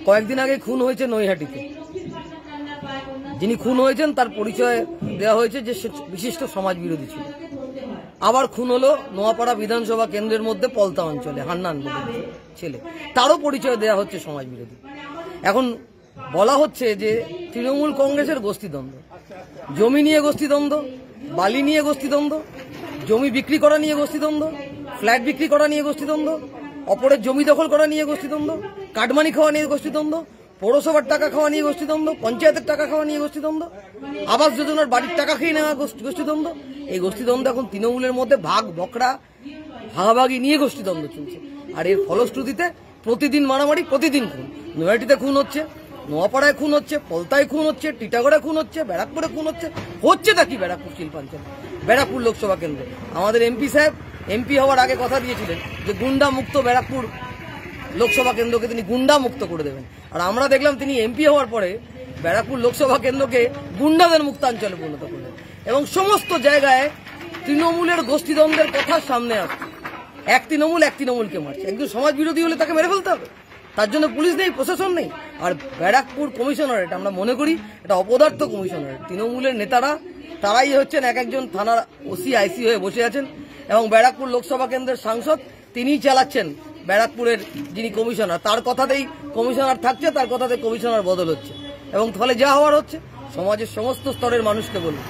কয়েকদিন আগে খুন হয়েছে নৈহাটিতে। যিনি খুন হয়েছেন তার পরিচয় দেওয়া হয়েছে যে বিশিষ্ট সমাজ বিরোধী ছিল। আবার খুন হলো নোয়াপাড়া বিধানসভা কেন্দ্রের মধ্যে পলতা অঞ্চলে হান্নান ছেলে, তারও পরিচয় দেওয়া হচ্ছে সমাজ বিরোধী। এখন বলা হচ্ছে যে তৃণমূল কংগ্রেসের গোষ্ঠীদ্বন্দ্ব, জমি নিয়ে গোষ্ঠীদ্বন্দ্ব, বালি নিয়ে গোষ্ঠীদ্বন্দ্ব, জমি বিক্রি করা নিয়ে গোষ্ঠীদ্বন্দ্ব, ফ্ল্যাট বিক্রি করা নিয়ে গোষ্ঠীদ্বন্দ্ব, অপরের জমি দখল করা নিয়ে গোষ্ঠীদ্বন্দ্ব, কাটমানি খাওয়া নিয়ে গোষ্ঠীদ্বন্দ্ব, পৌরসভার টাকা খাওয়া নিয়ে গোষ্ঠীদ্বন্দ্ব, পঞ্চায়েতের টাকা খাওয়া নিয়ে গোষ্ঠীদ্বন্দ্ব, আবাস যোজনার বাড়ির টাকা খেয়ে নেওয়া গোষ্ঠীদ্বন্দ্ব। এই গোষ্ঠীদ্বন্দ্ব এখন তৃণমূলের মধ্যে ভাগ বকরা ভাগাভাগি নিয়ে গোষ্ঠীদ্বন্দ্ব চলছে। আর এর ফলশ্রুতিতে প্রতিদিন মারামারি, প্রতিদিন খুন। নৈহাটিতে খুন হচ্ছে, নোয়াপাড়ায় খুন হচ্ছে, পলতায় খুন হচ্ছে, টিটাগড়ে খুন হচ্ছে, ব্যারাকপুরে খুন হচ্ছে। হচ্ছেটা কি ব্যারাকপুর শিল্পাঞ্চলে, ব্যারাকপুর লোকসভা কেন্দ্রে? আমাদের এমপি সাহেব এমপি হওয়ার আগে কথা দিয়েছিলেন যে গুন্ডা মুক্ত ব্যারাকপুর লোকসভা কেন্দ্রকে তিনি গুন্ডা মুক্ত করে দেবেন। আর আমরা দেখলাম তিনি এমপি হওয়ার পরে ব্যারাকপুর লোকসভা কেন্দ্রকে গুন্ডাদের মুক্তাঞ্চলে পরিণত করলেন। এবং সমস্ত জায়গায় তৃণমূলের গোষ্ঠীদ্বন্দ্বের কথা সামনে আসছে। এক তৃণমূলকে মারছে। একজন সমাজ বিরোধী হলে তাকে মেরে ফেলতে হবে, তার জন্য পুলিশ নেই, প্রশাসন নেই। আর ব্যারাকপুর কমিশনারেট আমরা মনে করি এটা অপদার্থ কমিশনারেট। তৃণমূলের নেতারা তারাই হচ্ছেন এক একজন থানার ওসি আইসি হয়ে বসে আছেন, এবং ব্যারাকপুর লোকসভা কেন্দ্রের সাংসদ তিনিই চালাচ্ছেন ব্যারাকপুরের যিনি কমিশনার, তার কথাতেই কমিশনার থাকছে, তার কথাতে কমিশনার বদল হচ্ছে। এবং ফলে যা হওয়ার হচ্ছে, সমাজের সমস্ত স্তরের মানুষকে বলুন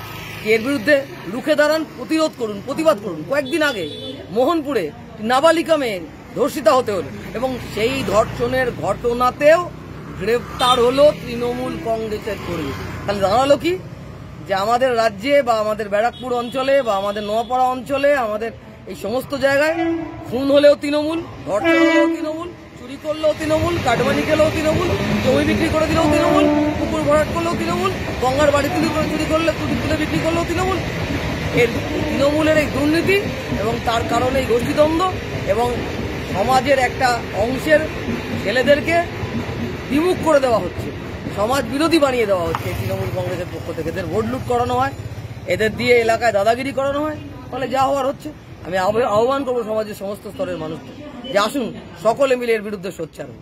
এর বিরুদ্ধে রুখে দাঁড়ান, প্রতিরোধ করুন, প্রতিবাদ করুন। কয়েকদিন আগে মোহনপুরে নাবালিকা মেয়ে ধর্ষিতা হতে হলো, এবং সেই ধর্ষণের ঘটনাতেও গ্রেফতার হলো তৃণমূল কংগ্রেসের কর্মী। তাহলে জানালো কি যে আমাদের রাজ্যে বা আমাদের ব্যারাকপুর অঞ্চলে বা আমাদের নোয়াপাড়া অঞ্চলে, আমাদের এই সমস্ত জায়গায় খুন হলেও তৃণমূল, ধর্ষণ হলেও তৃণমূল, চুরি করলেও তৃণমূল, কাটমানি খেলেও তৃণমূল, জমি বিক্রি করে দিলেও তৃণমূল, পুকুর ভরাট করলেও তৃণমূল, গঙ্গার বাড়ি চুরি করলে তুলে বিক্রি করলেও তৃণমূল। এর তৃণমূলের এই দুর্নীতি এবং তার কারণে এই গোষ্ঠীদ্বন্দ্ব এবং সমাজের একটা অংশের ছেলেদেরকে বিমুখ করে দেওয়া হচ্ছে, সমাজ বিরোধী বানিয়ে দেওয়া হচ্ছে তৃণমূল কংগ্রেসের পক্ষ থেকে। এদের ভোট লুট করানো হয়, এদের দিয়ে এলাকায় দাদাগিরি করানো হয়। ফলে যা হওয়ার হচ্ছে, আমি আহ্বান করবো সমাজের সমস্ত স্তরের মানুষকে যে আসুন সকলে মিলে এর বিরুদ্ধে সোচ্চার হন।